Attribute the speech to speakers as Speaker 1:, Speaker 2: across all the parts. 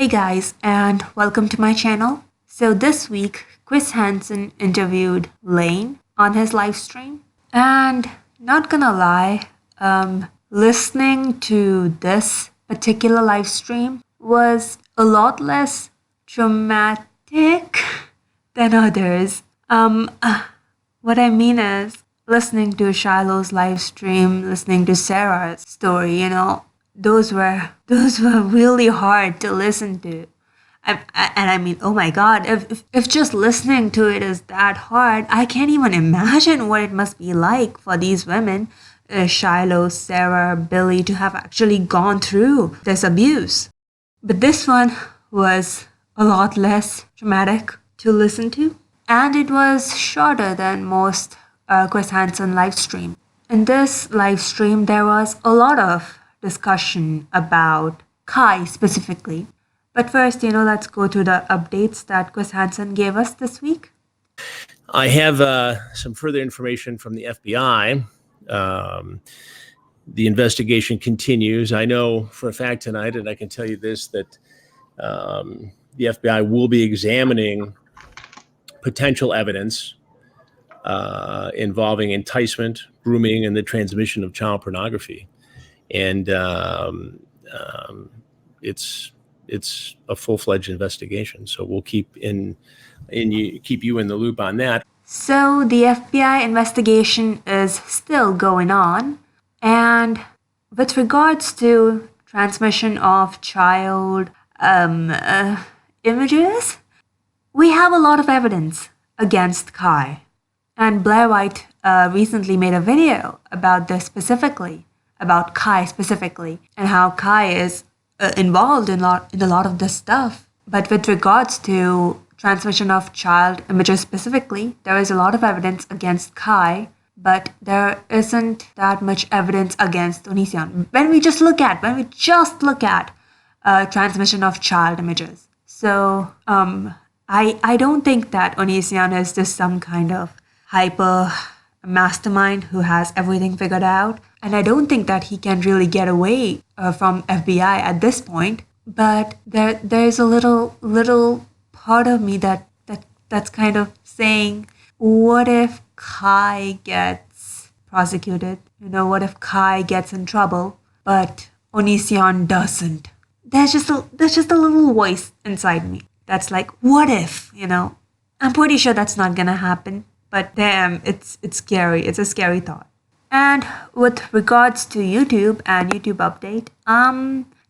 Speaker 1: Hey guys, and welcome to my channel. So this week, Chris Hansen interviewed Lane on his live stream. And not gonna lie, listening to this particular live stream was a lot less dramatic than others. What I mean is, listening to Shiloh's live stream, listening to Sarah's story, those were really hard to listen to. I mean, oh my God, if just listening to it is that hard, I can't even imagine what it must be like for these women, Shiloh, Sarah, Billy, to have actually gone through this abuse. But this one was a lot less dramatic to listen to, and it was shorter than most Chris Hansen live stream. In this live stream, there was a lot of discussion about Kai specifically. But first, let's go to the updates that Chris Hansen gave us this week.
Speaker 2: I have some further information from the FBI. The investigation continues. I know for a fact tonight, and I can tell you this, that the FBI will be examining potential evidence involving enticement, grooming, and the transmission of child pornography. And it's a full-fledged investigation. So we'll keep you in the loop on that.
Speaker 1: So the FBI investigation is still going on. And with regards to transmission of child images, we have a lot of evidence against Kai. And Blair White recently made a video about this specifically, about Kai specifically, and how Kai is involved in a lot of this stuff. But with regards to transmission of child images specifically, there is a lot of evidence against Kai, but there isn't that much evidence against Onision. When we just look at transmission of child images. So I don't think that Onision is just some kind of hyper mastermind who has everything figured out. And I don't think that he can really get away from FBI at this point. But there's a little part of me that's kind of saying, what if Kai gets prosecuted? What if Kai gets in trouble, but Onision doesn't? There's just a little voice inside me that's like, what if? I'm pretty sure that's not gonna happen. But damn, it's scary. It's a scary thought. And with regards to YouTube and YouTube update,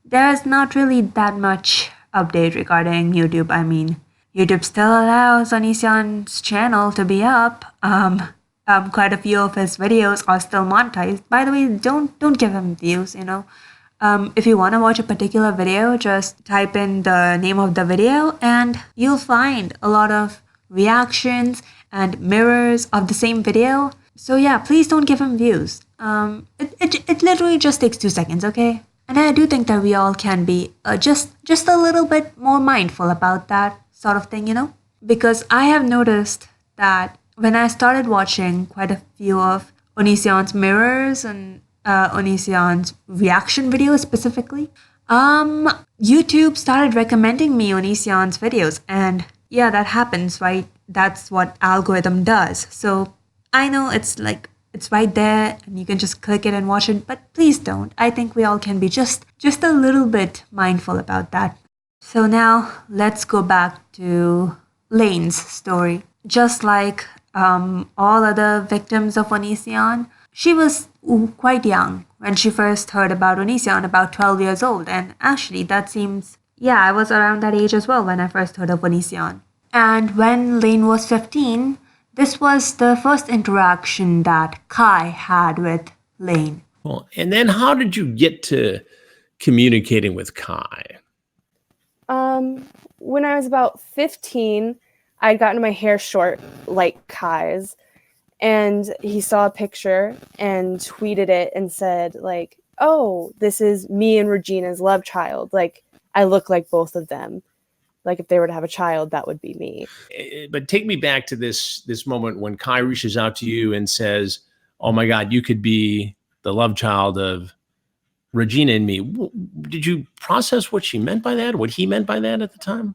Speaker 1: there's not really that much update regarding YouTube. I mean, YouTube still allows Onision's channel to be up. Quite a few of his videos are still monetized. By the way, don't give him views, If you want to watch a particular video, just type in the name of the video and you'll find a lot of reactions and mirrors of the same video. So yeah, please don't give him views. It literally just takes 2 seconds, okay? And I do think that we all can be just a little bit more mindful about that sort of thing, Because I have noticed that when I started watching quite a few of Onision's mirrors and Onision's reaction videos specifically, YouTube started recommending me Onision's videos. And yeah, that happens, right? That's what algorithm does. So I know it's right there and you can just click it and watch it, but please don't. I think we all can be just a little bit mindful about that. So now let's go back to Lane's story. Just like all other victims of Onision, she was quite young when she first heard about Onision, about 12 years old. And actually that seems, yeah, I was around that age as well when I first heard of Onision. And when Lane was 15, this was the first interaction that Kai had with Lane.
Speaker 2: Well, and then how did you get to communicating with Kai?
Speaker 3: When I was about 15, I'd gotten my hair short like Kai's, and he saw a picture and tweeted it and said, like, oh, this is me and Regina's love child. Like, I look like both of them. Like, if they were to have a child, that would be me.
Speaker 2: But take me back to this moment when Kai reaches out to you and says, oh my God, you could be the love child of Regina and me. Did you process what she meant by that? What he meant by that at the time?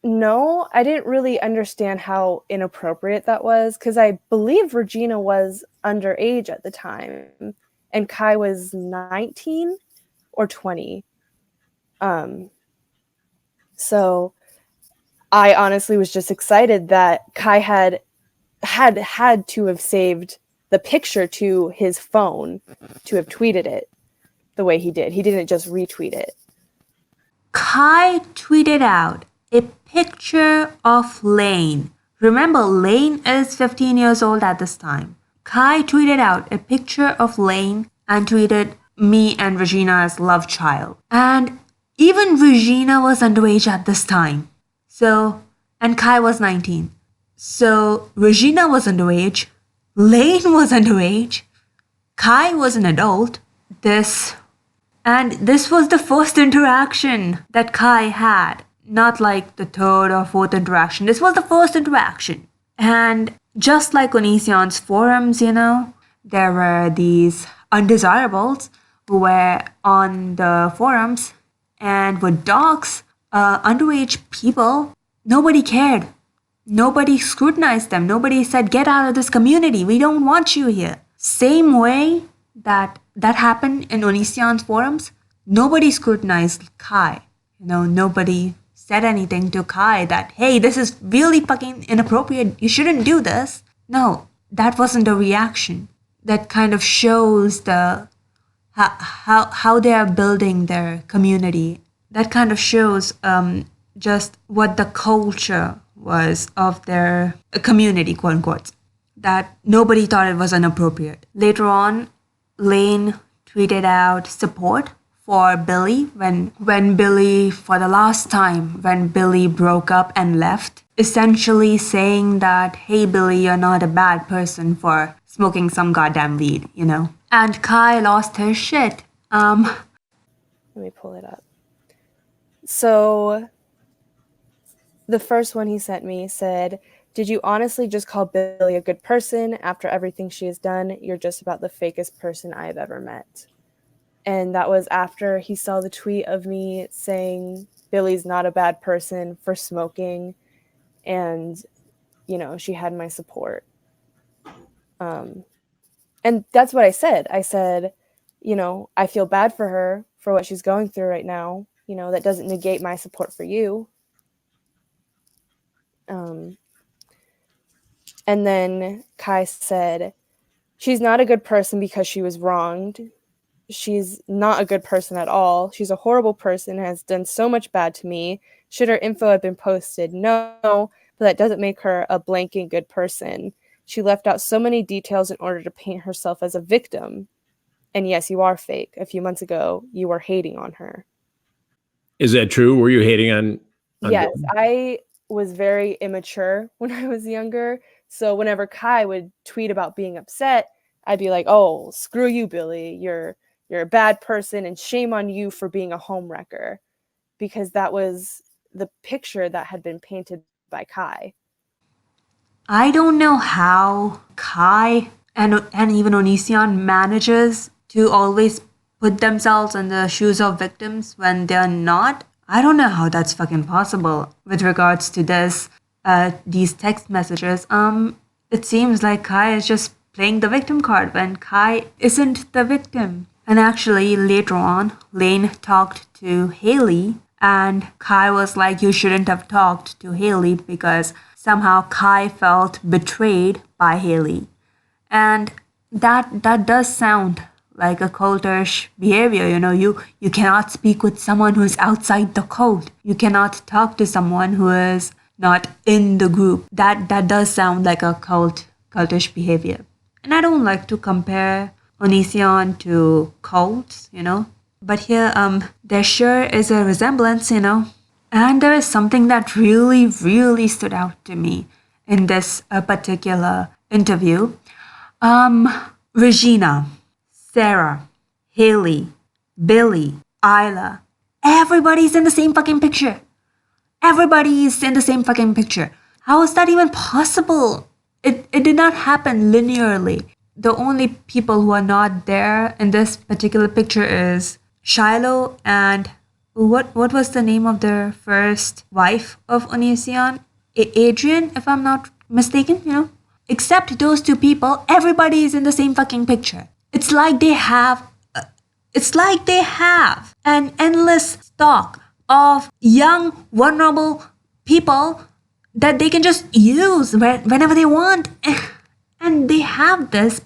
Speaker 3: No, I didn't really understand how inappropriate that was because I believe Regina was underage at the time and Kai was 19 or 20. So I honestly was just excited that Kai had to have saved the picture to his phone to have tweeted it the way he did. He didn't just retweet it.
Speaker 1: Kai tweeted out a picture of Lane. Remember, Lane is 15 years old at this time. Kai tweeted out a picture of Lane and tweeted me and Regina as love child. And even Regina was underage at this time. So, and Kai was 19. So, Regina was underage. Lane was underage. Kai was an adult. This was the first interaction that Kai had. Not like the third or fourth interaction. This was the first interaction. And just like on Onision's forums, there were these undesirables who were on the forums and would dox underage people. Nobody cared. Nobody scrutinized them. Nobody said, get out of this community. We don't want you here. Same way that happened in Onision's forums, nobody scrutinized Kai. Nobody said anything to Kai that, hey, this is really fucking inappropriate. You shouldn't do this. No, that wasn't a reaction. That kind of shows how they are building their community. That kind of shows just what the culture was of their community, quote unquote. That nobody thought it was inappropriate. Later on, Lane tweeted out support for Billy when Billy, for the last time, when Billy broke up and left, essentially saying that, hey Billy, you're not a bad person for smoking some goddamn weed, And Kai lost his shit.
Speaker 3: Let me pull it up. So the first one he sent me said, did you honestly just call Billy a good person after everything she has done? You're just about the fakest person I have ever met. And that was after he saw the tweet of me saying Billy's not a bad person for smoking. And, she had my support. And that's what I said. I said, I feel bad for her for what she's going through right now. That doesn't negate my support for you. And then Kai said, she's not a good person because she was wronged. She's not a good person at all. She's a horrible person, has done so much bad to me. Should her info have been posted? No, but that doesn't make her a blanking good person. She left out so many details in order to paint herself as a victim. And yes, you are fake. A few months ago, you were hating on her.
Speaker 2: Is that true? Were you hating on
Speaker 3: Yes, I was very immature when I was younger. So whenever Kai would tweet about being upset, I'd be like, oh, screw you, Billy. You're a bad person and shame on you for being a homewrecker. Because that was the picture that had been painted by Kai.
Speaker 1: I don't know how Kai and even Onision manages to always put themselves in the shoes of victims when they're not. I don't know how that's fucking possible with regards to these text messages. It seems like Kai is just playing the victim card when Kai isn't the victim. And actually, later on, Lane talked to Haley, and Kai was like, you shouldn't have talked to Haley because somehow Kai felt betrayed by Haley. And that does sound like a cultish behavior. You cannot speak with someone who is outside the cult. You cannot talk to someone who is not in the group. That does sound like a cultish behavior. And I don't like to compare Onision to cults, But here, there sure is a resemblance, And there is something that really, really stood out to me in this particular interview. Regina, Sarah, Haley, Billy, Isla, everybody's in the same fucking picture. Everybody's in the same fucking picture. How is that even possible? It did not happen linearly. the only people who are not there in this particular picture is Shiloh and what was the name of the first wife of Onision? Adrian, if I'm not mistaken, Except those two people, everybody is in the same fucking picture. It's like they have an endless stock of young, vulnerable people that they can just use whenever they want. And they have this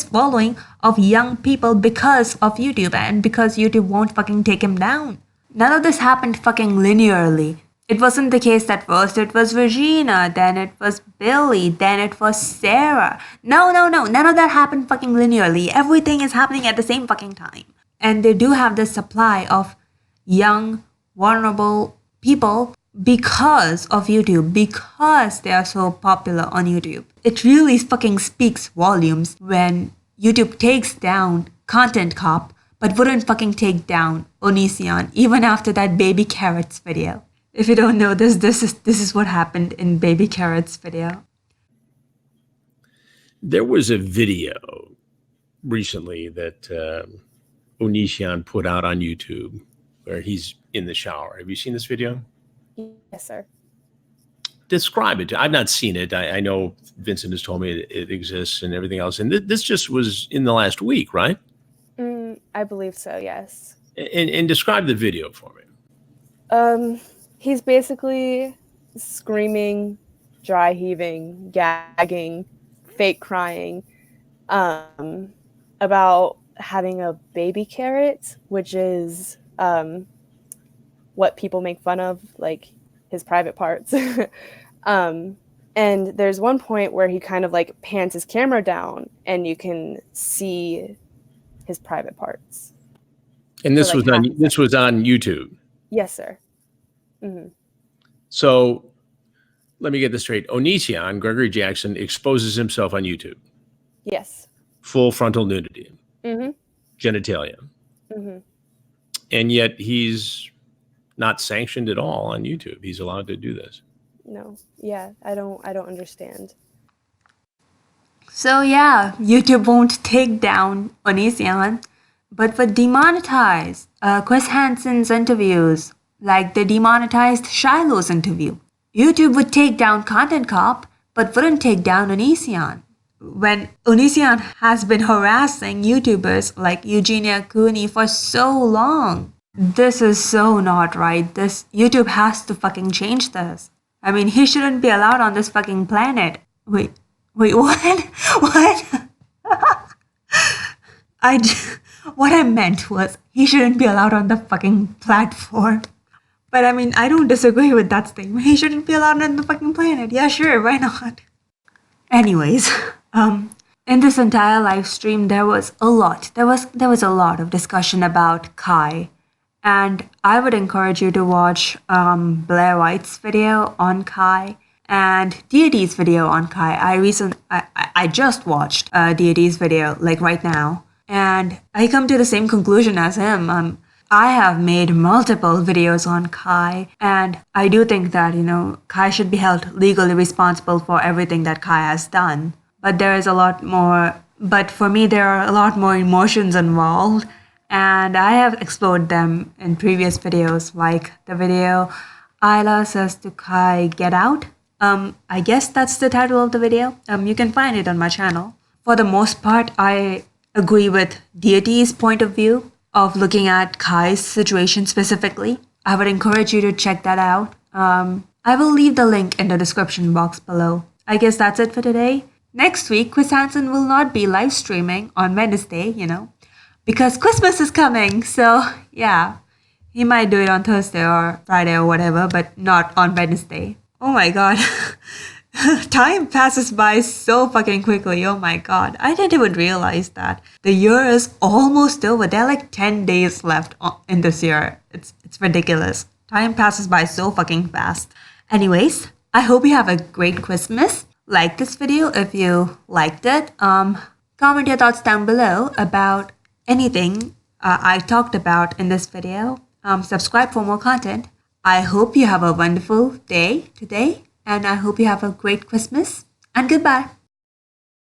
Speaker 1: following of young people because of YouTube and because YouTube won't fucking take him down. None of this happened fucking linearly. It wasn't the case that first it was Regina, then it was Billy, then it was Sarah. No. None of that happened fucking linearly. Everything is happening at the same fucking time. And they do have this supply of young, vulnerable people because of YouTube, because they are so popular on YouTube. It really fucking speaks volumes when YouTube takes down Content Cop, but wouldn't fucking take down Onision even after that Baby Carrots video. If you don't know this is what happened in Baby Carrot's video.
Speaker 2: There was a video recently that Onision put out on YouTube where he's in the shower. Have you seen this video?
Speaker 3: Yes, sir.
Speaker 2: Describe it. I've not seen it. I know Vincent has told me it exists and everything else. And this just was in the last week, right?
Speaker 3: I believe so, yes.
Speaker 2: And describe the video for me.
Speaker 3: He's basically screaming, dry heaving, gagging, fake crying, about having a baby carrot, which is what people make fun of, like his private parts. And there's one point where he kind of like pans his camera down and you can see his private parts.
Speaker 2: And this was on YouTube.
Speaker 3: Yes, sir. Mm-hmm.
Speaker 2: So let me get this straight. Onision, Gregory Jackson, exposes himself on YouTube.
Speaker 3: Yes.
Speaker 2: Full frontal nudity.
Speaker 3: Mm-hmm.
Speaker 2: Genitalia.
Speaker 3: Mm-hmm.
Speaker 2: And yet he's not sanctioned at all on YouTube. He's allowed to do this.
Speaker 3: No. Yeah, I don't understand.
Speaker 1: So yeah, YouTube won't take down Onision, but would demonetize Chris Hansen's interviews, like they demonetized Shiloh's interview. YouTube would take down Content Cop, but wouldn't take down Onision. When Onision has been harassing YouTubers like Eugenia Cooney for so long. This is so not right. YouTube has to fucking change this. I mean, he shouldn't be allowed on this fucking planet. Wait, what? What? What I meant was he shouldn't be allowed on the fucking platform. But I mean, I don't disagree with that statement. He shouldn't be allowed on the fucking planet. Yeah, sure, why not? Anyways, in this entire live stream, there was a lot of discussion about Kai. And I would encourage you to watch Blair White's video on Kai and Deity's video on Kai. I just watched Deity's video like right now, and I come to the same conclusion as him. I have made multiple videos on Kai, and I do think that Kai should be held legally responsible for everything that Kai has done. But there is a lot more. But for me, there are a lot more emotions involved. And I have explored them in previous videos, like the video Isla says to Kai, "Get out." I guess that's the title of the video. You can find it on my channel. For the most part, I agree with Deity's point of view of looking at Kai's situation specifically. I would encourage you to check that out. I will leave the link in the description box below. I guess that's it for today. Next week, Chris Hansen will not be live streaming on Wednesday, because Christmas is coming. So yeah, he might do it on Thursday or Friday or whatever, but not on Wednesday. Oh my god. Time passes by so fucking quickly. Oh my god. I didn't even realize that. The year is almost over. There are like 10 days left in this year. It's ridiculous. Time passes by so fucking fast. Anyways, I hope you have a great Christmas. Like this video if you liked it. Comment your thoughts down below about anything I talked about in this video. Subscribe for more content. I hope you have a wonderful day today, and I hope you have a great Christmas, and goodbye.